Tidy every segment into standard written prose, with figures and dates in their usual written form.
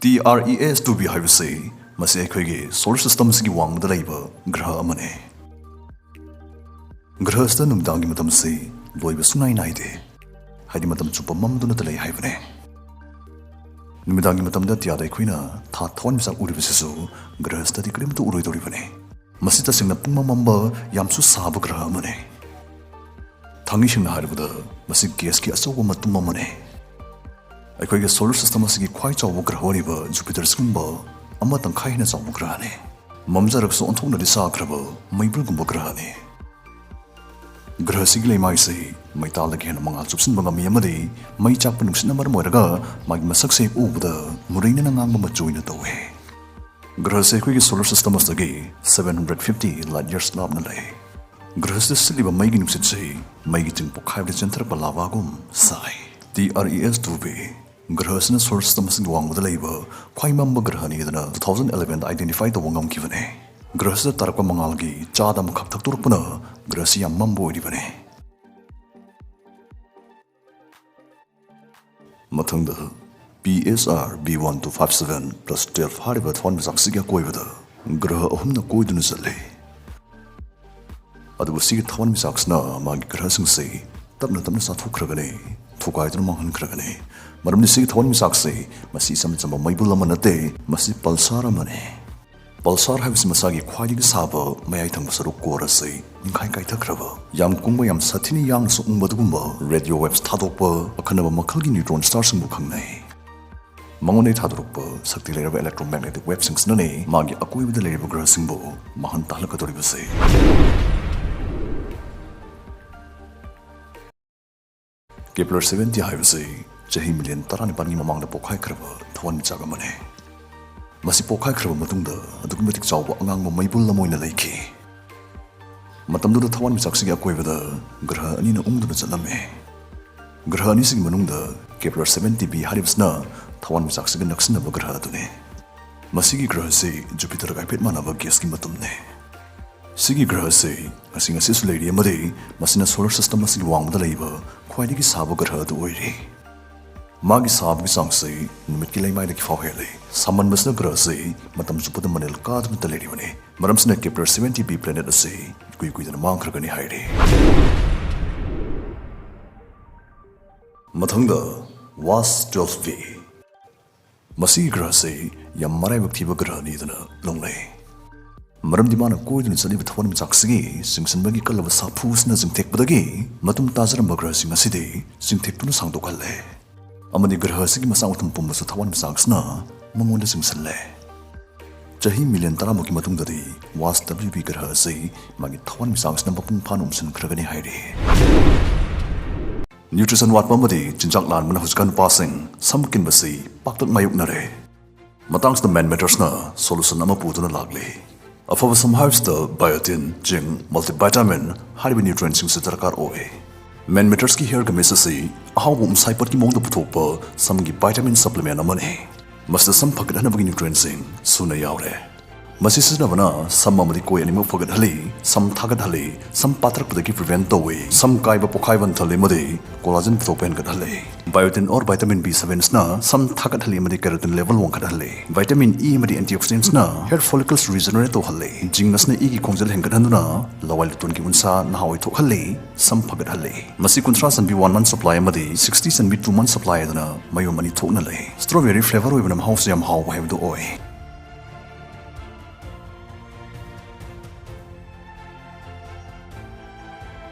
𝗨𝗃 ꯍꯥꯏꯕꯁꯤ ꯃꯁꯤ ꯑꯩꯈꯣꯏꯒꯤ ꯁꯣꯂꯔ ꯁꯤꯁꯇꯝꯁꯤꯒꯤ ꯋꯥꯡꯃꯗ ꯂꯩꯕ ꯒ꯭ꯔꯍ ꯑꯃꯅꯤ꯫ ꯒ꯭ꯔꯍꯁꯤꯗ ꯅꯨꯃꯤꯗꯥꯡꯒꯤ ꯃꯇꯝꯁꯤ ꯂꯣꯏꯕ ꯁꯨꯡꯅꯥꯏ ꯅꯥꯏꯗꯦ, ꯍꯥꯏꯗꯤ ꯃꯇꯝ ꯆꯨꯞꯄ ꯃꯝꯗꯨꯅꯇ ꯂꯩ ꯍꯥꯏꯕꯅꯤ꯫ ꯅꯨꯃꯤꯗꯥꯡꯒꯤ ꯃꯇꯝꯗ ꯑꯇꯤꯌꯥꯗ ꯑꯩꯈꯣꯏꯅ ꯊꯥ ꯊꯋꯥꯟꯃꯤꯆꯥꯛ ꯎꯔꯤꯕꯁꯤꯁꯨ ꯒ꯭ꯔꯍꯁꯤꯗꯗꯤ ꯀꯔꯤꯝꯇ ꯎꯔꯣꯏꯗꯧꯔꯤꯕꯅꯤ꯫ ꯃꯁꯤ ꯇꯁꯦꯡꯅ ꯄꯨꯡꯃꯝ ꯃꯝꯕ ꯌꯥꯝꯁꯨ ꯁꯥꯕ ꯒ꯭ꯔꯍ ꯑꯃꯅꯤ꯫ ꯊꯥꯡꯉꯩꯁꯦꯡꯅ ꯍꯥꯏꯔꯕꯗ ꯃꯁꯤ ꯒ꯭ꯌꯥꯁꯀꯤ ꯑꯆꯧꯕ ꯃꯇꯨꯝ ꯑꯃꯅꯤ꯫ ꯑꯩꯈꯣꯏꯒꯤ ꯁꯣꯂꯔ ꯁꯤꯁꯇꯝ ꯑꯁꯤꯒꯤ ꯈ꯭ꯋꯥꯏ ꯆꯥꯎꯕ ꯒ꯭ꯔꯍ ꯑꯣꯏꯔꯤꯕ ꯖꯨꯄꯤꯇꯔꯁꯤꯒꯨꯝꯕ ꯑꯃ ꯇꯪꯈꯥꯏ ꯍꯦꯟꯅ ꯆꯥꯎꯕ ꯒ꯭ꯔꯍꯅꯤ꯫ ꯃꯝꯖꯔꯒꯁꯨ ꯑꯣꯟꯊꯣꯛꯅꯗꯤ ꯁꯥꯈ꯭ꯔꯕ ꯃꯩꯕꯨꯜꯒꯨꯝꯕ ꯒ꯭ꯔꯍꯅꯤ꯫ ꯒ꯭ꯔꯍꯁꯤꯒꯤ ꯂꯩꯃꯥꯏꯁꯤ ꯃꯩꯇꯥꯜꯗꯒꯤ ꯍꯦꯟꯅ ꯃꯉꯥꯜ ꯆꯨꯞꯁꯤꯟꯕ ꯉꯝꯃꯤ ꯑꯃꯗꯤ ꯃꯩ ꯆꯥꯛꯄ ꯅꯨꯡꯁꯤꯠꯅ ꯃꯔꯝ ꯑꯣꯏꯔꯒ ꯃꯥꯒꯤ ꯃꯁꯛꯁꯦ ꯎꯕꯗ ꯃꯨꯔꯩꯅꯅ ꯉꯥꯡꯕ ꯃꯆꯨ ꯑꯣꯏꯅ ꯇꯧꯏ꯫ ꯒ꯭ꯔꯍꯁꯤ ꯑꯩꯈꯣꯏꯒꯤ ꯁꯣꯂꯔ ꯁꯤꯁꯇꯝ ꯑꯁꯤꯗꯒꯤ 750 ꯂꯥꯏꯠ ꯌꯔꯁ ꯂꯥꯞꯅ ꯂꯩ꯫ ꯒ꯭ꯔꯍꯁꯤꯗ ꯁꯤꯠꯂꯤꯕ ꯃꯩꯒꯤ ꯅꯨꯡꯁꯤꯠꯁꯤ ꯃꯩꯒꯤ ꯆꯤꯡ ꯄꯣꯛꯈꯥꯏꯕꯗ ꯆꯦꯟꯊꯔꯛꯄ ꯂꯥꯚꯥꯒꯨꯝ ꯁꯥꯏ꯫ ꯇꯤ.ꯑꯥꯔ.ꯏ.ꯑꯦꯁ.2.ꯕꯤ ꯒ꯭ꯔꯍꯁꯤꯅ ꯁꯣꯂꯔ ꯁꯤꯁꯇꯝ ꯑꯁꯤꯒꯤ ꯋꯥꯡꯃꯗ ꯂꯩꯕ ꯈ꯭ꯋꯥꯏ ꯃꯝꯕ ꯒ꯭ꯔꯍꯅꯤ ꯑꯗꯨꯅ 2011ꯗ ꯑꯥꯏꯗꯦꯟꯇꯤꯐꯥꯏ ꯇꯧꯕ ꯉꯝꯈꯤꯕꯅꯤ꯫ ꯒ꯭ꯔꯍꯁꯤꯗ ꯇꯥꯔꯛꯄ ꯃꯉꯥꯜꯒꯤ 1/1 ꯊꯛꯇꯣꯔꯛꯄꯅ ꯒ꯭ꯔꯍꯁꯤ ꯌꯥꯝ ꯃꯝꯕ ꯑꯣꯏꯔꯤꯕꯅꯤ꯫ ꯃꯊꯪꯗ ꯄꯤ.ꯑꯦꯁ.ꯑꯥꯔ. B1257+12 ꯍꯥꯏꯔꯤꯕ ꯊꯋꯥꯟꯃꯤꯆꯥꯛꯁꯤꯒꯤ ꯑꯀꯣꯏꯕꯗ ꯒ꯭ꯔꯍ ꯑꯍꯨꯝꯅ ꯀꯣꯏꯗꯨꯅ ꯆꯠꯂꯤ꯫ ꯑꯗꯨꯕꯨ ꯁꯤꯒꯤ ꯊꯋꯥꯟꯃꯤꯆꯥꯛꯁꯤꯅ ꯃꯥꯒꯤ ꯒ꯭ꯔꯍꯁꯤꯡꯁꯤ ꯇꯞꯅ ꯇꯞꯅ ꯆꯥꯊꯣꯛꯈ꯭ꯔꯒꯅꯤ, ꯊꯨꯒꯥꯏꯗꯨꯅ ꯃꯥꯡꯍꯟꯈ꯭ꯔꯒꯅꯤ꯫ ꯃꯔꯝꯗꯤ ꯁꯤꯒꯤ ꯊꯋꯥꯟꯃꯤꯆꯥꯛꯁꯤ ꯃꯁꯤ ꯏꯆꯝ ꯆꯝꯕ ꯃꯩꯕꯨꯜ ꯑꯃ ꯅꯠꯇꯦ, ꯃꯁꯤ ꯄꯜꯁꯥꯔ ꯑꯃꯅꯤ꯫ ꯄꯜꯁꯥꯔ ꯍꯥꯏꯕꯁꯤ ꯃꯁꯥꯒꯤ ꯈ꯭ꯋꯥꯏꯗꯒꯤ ꯁꯥꯕ ꯃꯌꯥꯏ ꯊꯪꯕ ꯁꯔꯨꯛ ꯀꯣꯔ ꯑꯁꯤ ꯅꯤꯡꯈꯥꯏ ꯀꯥꯏꯊꯈ꯭ꯔꯕ, ꯌꯥꯝ ꯀꯨꯡꯕ ꯌꯥꯝ ꯁꯥꯊꯤꯅ ꯌꯥꯡꯅꯁꯨ ꯎꯪꯕ ꯑꯗꯨꯒꯨꯝꯕ ꯔꯦꯗꯤꯑꯣ ꯋꯦꯚꯁ ꯊꯥꯗꯣꯛꯄ ꯑꯈꯟꯅꯕ ꯃꯈꯜꯒꯤ ꯅ꯭ꯌꯨꯇ꯭ꯔꯣꯟ ꯁ꯭ꯇꯥꯔꯁꯤꯡꯕꯨ ꯈꯪꯅꯩ꯫ ꯃꯉꯣꯟꯗꯒꯤ ꯊꯥꯗꯣꯔꯛꯄ ꯁꯛꯇꯤ ꯂꯩꯔꯕ ꯏꯂꯦꯛꯇ꯭ꯔꯣꯃꯦꯒꯅꯦꯇꯤꯛ ꯋꯦꯚꯁꯤꯡꯁꯤꯅꯅꯤ ꯃꯥꯒꯤ ꯑꯀꯣꯏꯕꯗ ꯂꯩꯔꯤꯕ ꯒ꯭ꯔꯍꯁꯤꯡꯕꯨ ꯃꯥꯡꯍꯟ ꯇꯥꯍꯜꯂꯛꯀꯗꯧꯔꯤꯕꯁꯤ꯫ 𝗵70 ꯍꯥꯏꯕꯁꯤ ꯆꯍꯤ ꯃꯤꯂꯤꯌꯟ 19ꯒꯤ ꯃꯃꯥꯡꯗ ꯄꯣꯛꯈꯥꯏꯈ꯭ꯔꯕ ꯊꯋꯥꯟꯃꯤꯆꯥꯛ ꯑꯃꯅꯤ꯫ ꯃꯁꯤ ꯄꯣꯛꯈꯥꯏꯈ꯭ꯔꯕ ꯃꯇꯨꯡꯗ ꯑꯗꯨꯛꯀꯤ ꯃꯇꯤꯛ ꯆꯥꯎꯕ ꯑꯉꯥꯡꯕ ꯃꯩꯕꯨꯜ ꯑꯃ ꯑꯣꯏꯅ ꯂꯩꯈꯤ꯫ ꯃꯇꯝꯗꯨꯗ ꯊꯋꯥꯟꯃꯤꯆꯥꯛꯁꯤꯒꯤ ꯑꯀꯣꯏꯕꯗ ꯒ꯭ꯔꯍ ꯑꯅꯤꯅ ꯎꯪꯗꯨꯅ ꯆꯠꯂꯝꯃꯤ꯫ ꯒ꯭ꯔꯍ ꯑꯅꯤꯁꯤꯒꯤ ꯃꯅꯨꯡꯗ 𝗵70b ꯍꯥꯏꯔꯤꯕꯁꯤꯅ ꯊꯋꯥꯟꯃꯤꯆꯥꯛꯁꯤꯒ ꯅꯛꯁꯤꯟꯅꯕ ꯒ꯭ꯔꯍ ꯑꯗꯨꯅꯤ꯫ ꯃꯁꯤꯒꯤ ꯒ꯭ꯔꯍꯁꯤ ꯖꯨꯄꯤꯇꯔꯒ ꯍꯥꯏꯐꯦꯠ ꯃꯥꯟꯅꯕ ꯒ꯭ꯌꯥꯁꯀꯤ ꯃꯇꯨꯝꯅꯤ꯫ ꯁꯤꯒꯤ ꯒ꯭ꯔꯍꯁꯤ ꯉꯁꯤꯁꯨ ꯂꯩꯔꯤ ꯑꯃꯗꯤ ꯃꯁꯤꯅ ꯁꯣꯂꯔ ꯁꯤꯁꯇꯝ ꯑꯁꯤꯒꯤ ꯋꯥꯡꯃꯗ ꯂꯩꯕ ꯈ꯭ꯋꯥꯏꯗꯒꯤ ꯁꯥꯕ ꯒ꯭ꯔꯍ ꯑꯗꯨ ꯑꯣꯏꯔꯤ꯫ ꯃꯥꯒꯤ ꯁꯥꯕꯒꯤ ꯆꯥꯡꯁꯤ ꯅꯨꯃꯤꯠꯀꯤ ꯂꯩꯃꯥꯏꯗꯒꯤ ꯐꯥꯎ ꯍꯦꯜꯂꯤ꯫ ꯁꯥꯃꯟꯕꯁꯤꯅ ꯒ꯭ꯔꯍꯁꯤ ꯃꯇꯝ ꯆꯨꯞꯄꯗ ꯃꯅꯤꯜ ꯀꯥꯗꯨꯅꯇ ꯂꯩꯔꯤꯕꯅꯤ꯫ ꯃꯔꯝꯁꯤꯅ 𝗵70b ꯄ꯭ꯂꯦꯅꯦꯠ ꯑꯁꯤ ꯏꯀꯨꯏ ꯀꯨꯏꯗꯅ ꯃꯥꯡꯈ꯭ꯔꯒꯅꯤ ꯍꯥꯏꯔꯤ꯫ ꯃꯊꯪꯗ ꯋꯥꯁ-12b ꯃꯁꯤꯒꯤ ꯒ꯭ꯔꯍꯁꯤ ꯌꯥꯝ ꯃꯔꯥꯏꯕꯛ ꯊꯤꯕ ꯒ꯭ꯔꯍꯅꯤꯗꯅ ꯂꯧꯅꯩ꯫ ꯃꯔꯝꯗꯤ ꯃꯥꯅ ꯀꯣꯏꯗꯨꯅ ꯆꯠꯂꯤꯕ ꯊꯋꯥꯟꯃꯤꯆꯥꯛꯁꯤꯒꯤ ꯆꯤꯡꯁꯤꯟꯕꯒꯤ ꯀꯜꯂꯕ ꯁꯥꯐꯨꯁꯤꯅ ꯆꯤꯡꯊꯦꯛꯄꯗꯒꯤ ꯃꯇꯨꯡ ꯇꯥꯖꯔꯝꯕ ꯒ꯭ꯔꯍꯁꯤꯡ ꯑꯁꯤꯗꯤ ꯆꯤꯡꯊꯦꯛꯇꯨꯅ ꯁꯥꯡꯗꯣꯛꯍꯜꯂꯦ꯫ ꯑꯃꯗꯤ ꯒ꯭ꯔꯍ ꯑꯁꯤꯒꯤ ꯃꯆꯥ ꯃꯊꯨꯝ ꯄꯨꯝꯕꯁꯨ ꯊꯋꯥꯟꯃꯤꯆꯥꯛꯁꯤꯅ ꯃꯉꯣꯟꯗ ꯆꯤꯡꯁꯤꯜꯂꯦ꯫ ꯆꯍꯤ ꯃꯤꯂꯤꯌꯟ 10ꯃꯨꯛꯀꯤ ꯃꯇꯨꯡꯗꯗꯤ ꯋꯥꯁ-WB ꯒ꯭ꯔꯍ ꯑꯁꯤ ꯃꯥꯒꯤ ꯊꯋꯥꯟꯃꯤꯆꯥꯛꯁꯤꯅ ꯃꯄꯨꯡ ꯐꯥꯅ ꯎꯝꯁꯤꯟꯈ꯭ꯔꯒꯅꯤ ꯍꯥꯏꯔꯤ꯫ ꯅ꯭ꯌꯨꯇ꯭ꯔꯤꯁꯟ ꯋꯥꯠꯄ ꯑꯃꯗꯤ ꯆꯤꯟꯖꯥꯛ ꯂꯥꯟꯕꯅ ꯍꯧꯖꯤꯛꯀꯥꯟ ꯅꯨꯄꯥꯁꯤꯡ ꯁꯝ ꯀꯤꯟꯕꯁꯤ ꯄꯥꯛꯇꯛ ꯃꯥꯌꯣꯛꯅꯔꯦ꯫ ꯃꯇꯥꯡꯁꯤꯗ ꯃꯦꯟꯃꯦꯇꯔꯁꯅ ꯁꯣꯂꯨꯁꯟ ꯑꯃ ꯄꯨꯗꯨꯅ ꯂꯥꯛꯂꯤ꯫ ꯑꯐꯕ ꯁꯝ ꯍꯥꯏꯕꯁꯤꯗ ꯕꯥꯏꯑꯣꯇꯤꯟ, ꯖꯤꯡ, ꯃꯜꯇꯤꯚꯥꯏꯇꯥꯃꯤꯟ ꯍꯥꯏꯔꯤꯕ ꯅ꯭ꯌꯨꯇ꯭ꯔꯤꯌꯦꯟꯠꯁꯤꯡꯁꯤ ꯗꯔꯀꯥꯔ ꯑꯣꯏ꯫ ꯃꯦꯟꯃꯦꯇꯔꯁꯀꯤ ꯍꯦꯌꯔ ꯒꯃꯦꯖ ꯑꯁꯤ ꯑꯍꯥꯎꯕ ꯎꯝꯁꯥꯏꯄꯣꯠꯀꯤ ꯃꯑꯣꯡꯗ ꯄꯨꯊꯣꯛꯄ ꯁꯝꯒꯤ ꯚꯥꯏꯇꯥꯃꯤꯟ ꯁꯄ꯭ꯂꯤꯃꯦꯟꯠ ꯑꯃꯅꯤ꯫ ꯃꯁꯤꯗ ꯁꯝ ꯐꯒꯠꯍꯟꯅꯕꯒꯤ ꯅ꯭ꯌꯨꯇ꯭ꯔꯤꯌꯦꯟꯠꯁꯤꯡ ꯁꯨꯅ ꯌꯥꯎꯔꯦ꯫ ꯃꯁꯤ ꯁꯤꯖꯤꯟꯅꯕꯅ ꯁꯝ ꯑꯃꯗꯤ ꯀꯣꯏ ꯑꯅꯤꯃꯛ ꯐꯒꯠꯍꯜꯂꯤ, ꯁꯝ ꯊꯥꯒꯠꯍꯜꯂꯤ, ꯁꯝ ꯄꯥꯊꯔꯛꯄꯗꯒꯤ ꯄ꯭ꯔꯤꯚꯦꯟꯠ ꯇꯧꯏ, ꯁꯝ ꯀꯥꯏꯕ ꯄꯣꯛꯈꯥꯏꯕ ꯍꯟꯊꯍꯜꯂꯤ ꯑꯃꯗꯤ ꯀꯣꯂꯥꯖꯦꯟ ꯄꯨꯊꯣꯛꯄ ꯍꯦꯟꯒꯠꯍꯜꯂꯤ꯫ ꯕꯥꯏꯑꯣꯇꯤꯟ ꯑꯣꯔ ꯚꯥꯏꯇꯥꯃꯤꯟ B7ꯁꯤꯅ ꯁꯝ ꯊꯥꯒꯠꯍꯜꯂꯤ ꯑꯃꯗꯤ ꯀꯦꯔꯣꯇꯤꯟ ꯂꯦꯚꯦꯜ ꯋꯥꯡꯈꯠꯍꯜꯂꯤ꯫ ꯚꯥꯏꯇꯥꯃꯤꯟ E ꯑꯃꯗꯤ ꯑꯦꯟꯇꯤꯑꯣꯛꯁꯤꯗꯦꯟꯠꯁꯅ ꯍꯦꯌꯔ ꯐꯣꯂꯤꯀꯜꯁ ꯔꯤꯖꯦꯅꯔꯦꯠ ꯇꯧꯍꯜꯂꯤ꯫ ꯖꯤꯡ ꯑꯁꯤꯅ ꯏꯒꯤ ꯈꯣꯡꯖꯦꯜ ꯍꯦꯟꯒꯠꯍꯟꯗꯨꯅ ꯂꯋꯥꯏ ꯂꯨꯇꯣꯟꯒꯤ ꯎꯟꯁꯥ ꯅꯍꯥ ꯑꯣꯏꯊꯣꯛꯍꯜꯂꯤ, ꯁꯝ ꯐꯒꯠꯍꯜꯂꯤ꯫ ꯃꯁꯤ 30 ꯆꯟꯕꯤ 1 ꯃꯟꯊ ꯁꯄ꯭ꯂꯥꯏ ꯑꯃꯗꯤ 60 ꯆꯟꯕꯤ 2 ꯃꯟꯊ ꯁꯄ꯭ꯂꯥꯏ ꯑꯗꯨꯅ ꯃꯌꯨꯝ ꯑꯅꯤ ꯊꯣꯛꯅ ꯂꯩ꯫ ꯁ꯭ꯇ꯭ꯔꯣꯕꯦꯔꯤ ꯐ꯭ꯂꯦꯚꯔ ꯑꯣꯏꯕꯅ ꯃꯍꯥꯎꯁꯨ ꯌꯥꯝ ꯍꯥꯎꯕ ꯍꯥꯏꯕꯗꯨ ꯑꯣꯏ꯫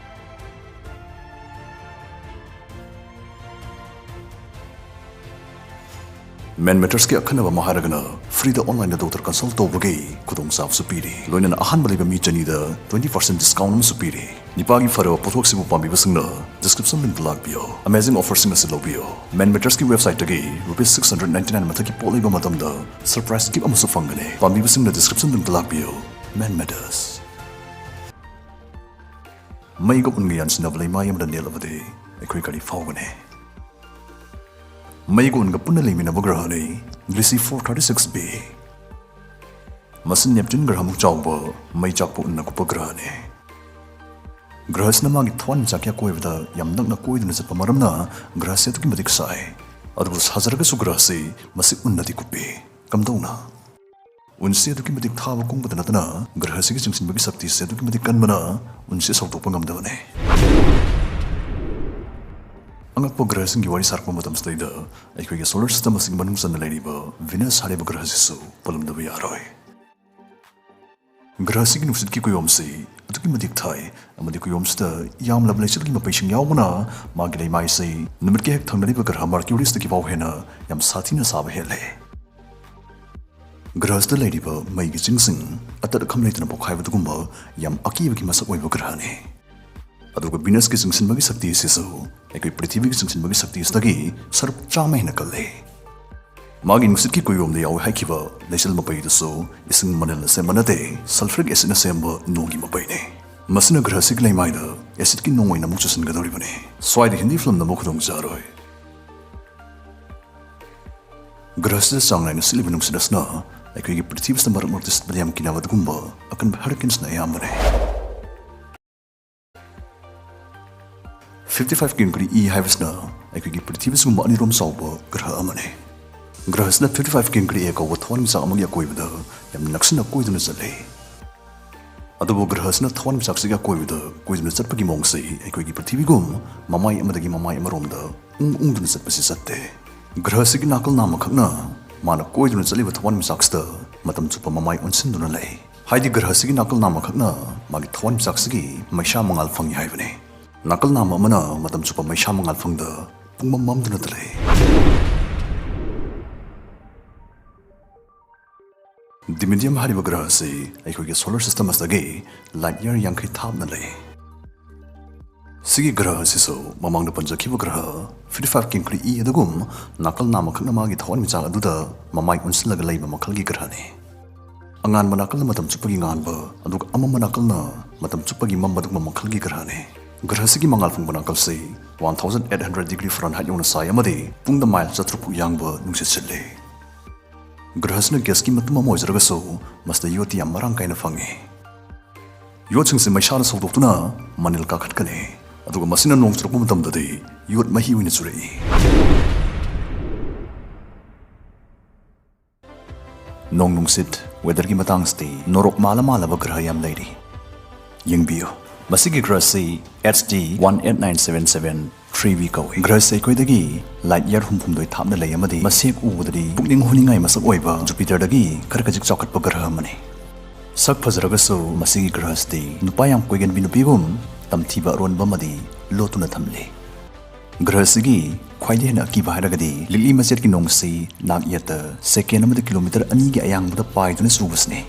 ꯃꯦꯟꯃꯦꯇꯔꯁꯀꯤ ꯑꯈꯟꯅꯕ ꯑꯃ ꯍꯥꯏꯔꯒꯅ ꯐ꯭ꯔꯤꯗ ꯑꯣꯟꯂꯥꯏꯟꯗ ꯗꯣꯛꯇꯔ ꯀꯟꯁꯜ ꯇꯧꯕꯒꯤ ꯈꯨꯗꯣꯡꯆꯥꯕꯁꯨ ꯄꯤꯔꯤ꯫ ꯂꯣꯏꯅꯅ ꯑꯍꯥꯟꯕ ꯂꯩꯕ ꯃꯤ 2ꯗ 20% ꯗꯤꯁꯀꯥꯎꯟꯠ ꯑꯃꯁꯨ ꯄꯤꯔꯤ꯫ ꯅꯤꯄꯥꯒꯤ ꯐꯔꯕ ꯄꯣꯠꯊꯣꯛꯁꯤꯡꯕꯨ ꯄꯥꯝꯕꯤꯕꯁꯤꯡꯅ ꯗꯤꯁꯀ꯭ꯔꯤꯞꯁꯟ ꯂꯤꯡꯛ ꯂꯥꯛꯄꯤꯌꯨ꯫ ꯑꯃꯦꯖꯤꯡ ꯑꯣꯐꯔꯁꯤꯡ ꯑꯁꯤ ꯂꯧꯕꯤꯌꯨ꯫ ꯃꯦꯟꯃꯦꯇꯔꯁꯀꯤ ꯋꯦꯕꯁꯥꯏꯠꯇꯒꯤ ₹699 ꯃꯊꯛꯀꯤ ꯄꯣꯠ ꯂꯩꯕ ꯃꯇꯝꯗ ꯁꯔꯄ꯭ꯔꯥꯏꯖ ꯒꯤꯐꯠ ꯑꯃꯁꯨ ꯐꯪꯒꯅꯤ꯫ ꯄꯥꯝꯕꯤꯕꯁꯤꯡꯅ ꯗꯤꯁꯀ꯭ꯔꯤꯞꯁꯟ ꯂꯤꯡꯛꯇ ꯂꯥꯛꯄꯤꯌꯨ꯫ ꯃꯦꯟꯃꯦꯇꯔꯁ ꯃꯩꯒ ꯎꯟꯒ ꯌꯥꯟꯁꯤꯟꯅꯕ ꯂꯩꯃꯥꯏ ꯑꯃꯗ ꯅꯦꯠꯂꯕꯗꯤ ꯑꯩꯈꯣꯏ ꯀꯔꯤ ꯐꯥꯎꯒꯅꯤ? ꯃꯩꯒ ꯎꯟꯒ ꯄꯨꯟꯅ ꯂꯩꯃꯤꯟꯅꯕ ꯒ꯭ꯔꯍꯅꯤ ꯂꯤꯁꯤ-436b꯫ ꯃꯁꯤ ꯅꯦꯞꯇꯨꯟ ꯒ꯭ꯔꯍꯃꯨꯛ ꯆꯥꯎꯕ ꯃꯩ ꯆꯥꯛꯄ ꯎꯟꯅ ꯀꯨꯞꯄ ꯒ꯭ꯔꯍꯅꯤ꯫ ꯒ꯭ꯔꯍꯁꯤꯅ ꯃꯥꯒꯤ ꯊꯋꯥꯟꯃꯤꯆꯥꯛꯀꯤ ꯑꯀꯣꯏꯕꯗ ꯌꯥꯝ ꯅꯛꯅ ꯀꯣꯏꯗꯨꯅ ꯆꯠꯄ ꯃꯔꯝꯅ ꯒ꯭ꯔꯍꯁꯤ ꯑꯗꯨꯛꯀꯤ ꯃꯇꯤꯛ ꯁꯥꯏ꯫ ꯑꯗꯨꯕꯨ ꯁꯥꯖꯔꯒꯁꯨ ꯒ꯭ꯔꯍꯁꯤ ꯃꯁꯤ ꯎꯟꯅꯗꯤ ꯀꯨꯞꯄꯤ ꯀꯝꯗꯧꯅ ꯎꯟꯁꯤ ꯑꯗꯨꯛꯀꯤ ꯃꯇꯤꯛ ꯊꯥꯕ ꯀꯨꯡꯕꯗ ꯅꯠꯇꯅ ꯒ꯭ꯔꯍꯁꯤꯒꯤ ꯆꯤꯡꯁꯤꯟꯕꯒꯤ ꯁꯛꯇꯤꯁꯦ ꯑꯗꯨꯛꯀꯤ ꯃꯇꯤꯛ ꯀꯟꯕꯅ ꯎꯟꯁꯤ ꯁꯧꯗꯣꯛꯄ ꯉꯝꯗꯕꯅꯤ ꯑꯉꯛꯄ ꯒ꯭ꯔꯍꯁꯤꯡꯒꯤ ꯋꯥꯔꯤ ꯁꯥꯔꯛꯄ ꯃꯇꯝꯁꯤꯗꯩꯗ ꯑꯩꯈꯣꯏꯒꯤ ꯁꯣꯂꯔ ꯁꯤꯁꯇꯦꯝ ꯑꯁꯤꯒꯤ ꯃꯅꯨꯡ ꯆꯟꯅ ꯂꯩꯔꯤꯕ ꯚꯤꯅꯁ ꯍꯥꯏꯔꯤꯕ ꯒ꯭ꯔꯍꯁꯤꯁꯨ ꯄꯜꯂꯝꯗꯕ ꯌꯥꯔꯣꯏ ꯒ꯭ꯔꯍꯁꯤꯒꯤ ꯅꯨꯡꯁꯤꯠꯀꯤ ꯀꯨꯌꯣꯝꯁꯤ ꯑꯗꯨꯛꯀꯤ ꯃꯇꯤꯛ ꯊꯥꯏ ꯑꯃꯗꯤ ꯀꯨꯌꯣꯝꯁꯤꯗ ꯌꯥꯝꯂꯕ ꯂꯩꯆꯤꯜꯒꯤ ꯃꯄꯩꯁꯤꯡ ꯌꯥꯎꯕꯅ ꯃꯥꯒꯤ ꯂꯩꯃꯥꯏꯁꯤ ꯅꯨꯃꯤꯠꯀꯤ ꯍꯦꯛ ꯊꯪꯅꯔꯤꯕ ꯒ꯭ꯔꯍ ꯃꯥꯔꯀ꯭ꯌꯨꯔꯤꯁꯇꯒꯤ ꯐꯥꯎ ꯍꯦꯟꯅ ꯌꯥꯝ ꯁꯥꯊꯤꯅ ꯁꯥꯕ ꯍꯦꯜꯂꯦ ꯒ꯭ꯔꯍꯁꯤꯗ ꯂꯩꯔꯤꯕ ꯃꯩꯒꯤ ꯆꯤꯡꯁꯤꯡ ꯑꯇꯠ ꯑꯈꯝ ꯂꯩꯇꯅ ꯄꯣꯛꯈꯥꯏꯕꯗꯨꯒꯨꯝꯕ ꯌꯥꯝ ꯑꯀꯤꯕꯒꯤ ꯃꯁꯛ ꯑꯣꯏꯕ ꯒ꯭ꯔꯍꯅꯤ ꯑꯗꯨꯒ ꯚꯤꯅꯁꯀꯤ ꯆꯤꯡꯁꯤꯟꯕꯒꯤ ꯁꯛꯇꯤ ꯑꯁꯤꯁꯨ ꯑꯩꯈꯣꯏ ꯄ꯭ꯔꯤꯊꯤꯕꯤꯒꯤ ꯆꯤꯡꯁꯤꯟꯕꯒꯤ ꯁꯛꯇꯤ ꯑꯁꯤꯗꯒꯤ ꯁꯔꯨꯛ 100 ꯍꯦꯟꯅ ꯀꯜꯂꯤ ꯃꯥꯒꯤ ꯅꯨꯡꯁꯤꯠꯀꯤ ꯀꯨꯌꯣꯝꯗ ꯌꯥꯎꯏ ꯍꯥꯏꯈꯤꯕ ꯂꯩꯆꯤꯜ ꯃꯄꯩꯗꯨꯁꯨ ꯏꯁꯤꯡ ꯃꯅꯤꯜꯅ ꯁꯦꯝꯕ ꯅꯠꯇꯦ ꯁꯜꯐ꯭ꯔꯤꯛ ꯑꯦꯁꯤꯗꯅ ꯁꯦꯝꯕ ꯅꯣꯡꯒꯤ ꯃꯄꯩꯅꯤ ꯃꯁꯤꯅ ꯒ꯭ꯔꯍꯁꯤꯒꯤ ꯂꯩꯃꯥꯏꯗ ꯑꯦꯁꯤꯗꯀꯤ ꯅꯣꯡ ꯑꯣꯏꯅ ꯑꯃꯨꯛ ꯆꯨꯁꯤꯟꯒꯗꯧꯔꯤꯕꯅꯤ ꯁ꯭ꯋꯥꯏꯗ ꯍꯤꯟꯗꯤ ꯐꯤꯂꯝꯗ ꯑꯃꯨꯛ ꯈꯨꯗꯣꯡꯆꯥꯔꯣꯏ ꯒ꯭ꯔꯍꯁꯤꯗ ꯆꯥꯡ ꯅꯥꯏꯅ ꯁꯤꯠꯂꯤꯕ ꯅꯨꯡꯁꯤꯠ ꯑꯁꯤꯅ ꯑꯩꯈꯣꯏꯒꯤ ꯄ꯭ꯔꯤꯊꯤꯕꯤꯁꯤꯗ ꯃꯔꯛ ꯃꯔꯛꯇ ꯁꯤꯠꯄꯗ ꯌꯥꯝ ꯀꯤꯅꯕ ꯑꯗꯨꯒꯨꯝꯕ ꯑꯀꯟꯕ ꯍꯔꯤꯀꯦꯟꯁꯅ ꯑꯌꯥꯝꯕꯅꯤ 55 ꯍꯥꯏꯕꯁꯤꯅ ꯑꯩꯈꯣꯏꯒꯤ ꯄ꯭ꯔꯤꯊꯤꯕꯤꯁꯤꯒꯨꯝꯕ ꯑꯅꯤꯔꯣꯝ ꯆꯥꯎꯕ ꯒ꯭ꯔꯍ ꯑꯃꯅꯤ ꯒ꯭ꯔꯍꯁꯤꯅ 55 ꯀꯧꯕ ꯊꯋꯥꯟꯃꯤꯆꯥꯛ ꯑꯃꯒꯤ ꯑꯀꯣꯏꯕꯗ ꯌꯥꯝ ꯅꯛꯁꯤꯟꯅ ꯀꯣꯏꯗꯨꯅ ꯆꯠꯂꯤ ꯑꯗꯨꯕꯨ ꯒ꯭ꯔꯍꯁꯤꯅ ꯊꯋꯥꯟꯃꯤꯆꯥꯛꯁꯤꯒꯤ ꯑꯀꯣꯏꯕꯗ ꯀꯣꯏꯗꯨꯅ ꯆꯠꯄꯒꯤ ꯃꯑꯣꯡꯁꯤ ꯑꯩꯈꯣꯏꯒꯤ ꯄ꯭ꯔꯤꯊꯤꯕꯤꯒꯨꯝ ꯃꯃꯥꯏ ꯑꯃꯗꯒꯤ ꯃꯃꯥꯏ ꯑꯃꯔꯣꯝꯗ ꯎꯪꯗꯨꯅ ꯆꯠꯄꯁꯤ ꯆꯠꯇꯦ ꯒ꯭ꯔꯍꯁꯤꯒꯤ ꯅꯥꯀꯜ ꯅꯥꯝꯃꯈꯛꯅ ꯃꯥꯅ ꯀꯣꯏꯗꯨꯅ ꯆꯠꯂꯤꯕ ꯊꯋꯥꯟꯃꯤꯆꯥꯛꯁꯤꯗ ꯃꯇꯝ ꯆꯨꯞꯄ ꯃꯃꯥꯏ ꯑꯣꯟꯁꯤꯟꯗꯨꯅ ꯂꯩ ꯍꯥꯏꯗꯤ ꯒ꯭ꯔꯍꯁꯤꯒꯤ ꯅꯥꯀꯜ ꯅꯥꯝꯃꯈꯛꯅ ꯃꯥꯒꯤ ꯊꯋꯥꯟꯃꯤꯆꯥꯛꯁꯤꯒꯤ ꯃꯩꯁꯥ ꯃꯉꯥꯜ ꯐꯪꯏ ꯍꯥꯏꯕꯅꯤ ꯅꯥꯀꯜ ꯅꯥꯝꯃ ꯑꯃꯅ ꯃꯇꯝ ꯆꯨꯞꯄ ꯃꯩꯁꯥ ꯃꯉꯥꯜ ꯐꯪꯗ ꯄꯨꯡꯃꯝ ꯃꯝꯗꯨꯅꯇ ꯂꯩ ꯗꯤꯃꯤꯗꯤꯌꯝ ꯍꯥꯏꯔꯤꯕ ꯒ꯭ꯔꯍ ꯑꯁꯤ ꯑꯩꯈꯣꯏꯒꯤ ꯁꯣꯂꯔ ꯁꯤꯁꯇꯦꯝ ꯑꯁꯤꯗꯒꯤ ꯂꯥꯏꯠ ꯌꯥꯔ 50 ꯊꯥꯞꯅ ꯂꯩ ꯁꯤꯒꯤ ꯒ꯭ꯔꯍ ꯑꯁꯤꯁꯨ ꯃꯃꯥꯡꯗ ꯄꯟꯖꯈꯤꯕ ꯒ꯭ꯔꯍ 55 ꯑꯗꯨꯒꯨꯝ ꯅꯥꯀꯜ ꯅꯥꯝꯃꯈꯛꯅ ꯃꯥꯒꯤ ꯊꯋꯥꯟꯃꯤꯆꯥꯛ ꯑꯗꯨꯗ ꯃꯃꯥꯏ ꯑꯣꯟꯁꯤꯜꯂꯒ ꯂꯩꯕ ꯃꯈꯜꯒꯤ ꯒ꯭ꯔꯍꯅꯤ ꯑꯉꯥꯟꯕ ꯅꯥꯀꯜꯅ ꯃꯇꯝ ꯆꯨꯞꯄꯒꯤ ꯉꯥꯟꯕ ꯑꯗꯨꯒ ꯑꯃꯝꯕ ꯅꯥꯀꯜꯅ ꯃꯇꯝ ꯆꯨꯞꯄꯒꯤ ꯃꯝꯕ ꯑꯗꯨꯒꯨꯝꯕ ꯃꯈꯜꯒꯤ ꯒ꯭ꯔꯍꯅꯤ ꯒ꯭ꯔꯍꯁꯤꯒꯤ ꯃꯉꯥꯜ ꯐꯪꯕ ꯅꯥꯀꯜꯁꯤ 1800 ꯗꯤꯒ꯭ꯔꯤ ꯐꯥꯔꯦꯟꯍꯥꯏꯠ ꯌꯧꯅ ꯁꯥꯏ ꯑꯃꯗꯤ ꯄꯨꯡꯗ ꯃꯥꯏꯜ 400 ꯌꯥꯡꯕ ꯅꯨꯡꯁꯤꯠ ꯁꯤꯠꯂꯤ ꯒ꯭ꯔꯍꯁꯤꯅ ꯒ꯭ꯌꯥꯁꯀꯤ ꯃꯇꯨꯝ ꯑꯃ ꯑꯣꯏꯖꯔꯒꯁꯨ ꯃꯁꯤꯗ ꯌꯣꯠꯇꯤ ꯌꯥꯝ ꯃꯔꯥꯡ ꯀꯥꯏꯅ ꯐꯪꯏ ꯌꯣꯠꯁꯤꯡꯁꯤ ꯃꯩꯁꯥꯅ ꯁꯧꯗꯣꯛꯇꯨꯅ ꯃꯅꯤꯜ ꯀꯥꯈꯠꯀꯅꯤ ꯑꯗꯨꯒ ꯃꯁꯤꯅ ꯅꯣꯡ ꯆꯨꯔꯛꯄ ꯃꯇꯝꯗꯗꯤ ꯌꯣꯠ ꯃꯍꯤ ꯑꯣꯏꯅ ꯆꯨꯔꯛꯏ ꯅꯣꯡ ꯅꯨꯡꯁꯤꯠ ꯋꯦꯗꯔꯒꯤ ꯃꯇꯥꯡꯁꯤꯗꯤ ꯅꯣꯔꯣꯛ ꯃꯥꯜꯂꯕ ꯒ꯭ꯔꯍ ꯌꯥꯝ ꯂꯩꯔꯤ ꯌꯦꯡꯕꯤꯌꯨ ꯃꯁꯤꯒꯤ ꯒ꯭ꯔꯍꯁꯤ HD 18977 ꯊ꯭ꯔꯤꯕꯤ ꯀꯧꯏ ꯒ꯭ꯔꯍꯁꯤ ꯑꯩꯈꯣꯏꯗꯒꯤ ꯂꯥꯏꯠ ꯌꯥꯔ 60 ꯊꯥꯞꯅ ꯂꯩ ꯑꯃꯗꯤ ꯃꯁꯤ ꯎꯕꯗꯗꯤ ꯄꯨꯛꯅꯤꯡ ꯍꯨꯅꯤꯡꯉꯥꯏ ꯃꯁꯛ ꯑꯣꯏꯕ ꯖꯨꯄꯤꯇꯔꯗꯒꯤ ꯈꯖꯤꯛ ꯆꯥꯎꯈꯠꯄ ꯒ꯭ꯔꯍ ꯑꯃꯅꯤ ꯁꯛ ꯐꯖꯔꯒꯁꯨ ꯃꯁꯤꯒꯤ ꯒ꯭ꯔꯍꯁꯤꯗꯤ ꯅꯨꯄꯥ ꯌꯥꯝ ꯀꯣꯏꯒꯟꯕꯤ ꯅꯨꯄꯤꯒꯨꯝ ꯇꯝꯊꯤꯕ ꯑꯔꯣꯟꯕ ꯑꯃꯗꯤ ꯂꯣꯠꯇꯨꯅ ꯊꯝꯂꯤ ꯒ꯭ꯔꯍꯁꯤꯒꯤ ꯈ꯭ꯋꯥꯏꯗꯒꯤ ꯍꯦꯟꯅ ꯑꯀꯤꯕ ꯍꯥꯏꯔꯒꯗꯤ ꯂꯤꯛꯂꯤ ꯃꯆꯦꯠꯀꯤ ꯅꯣꯡꯁꯤ ꯅꯥꯛ ꯌꯦꯠꯇ ꯁꯦꯀꯦꯟ ꯑꯃꯗ ꯀꯤꯂꯣꯃꯤꯇꯔ 2ꯒꯤ ꯑꯌꯥꯡꯕꯗ ꯄꯥꯏꯗꯨꯅ ꯆꯨꯕꯁꯤꯅꯤ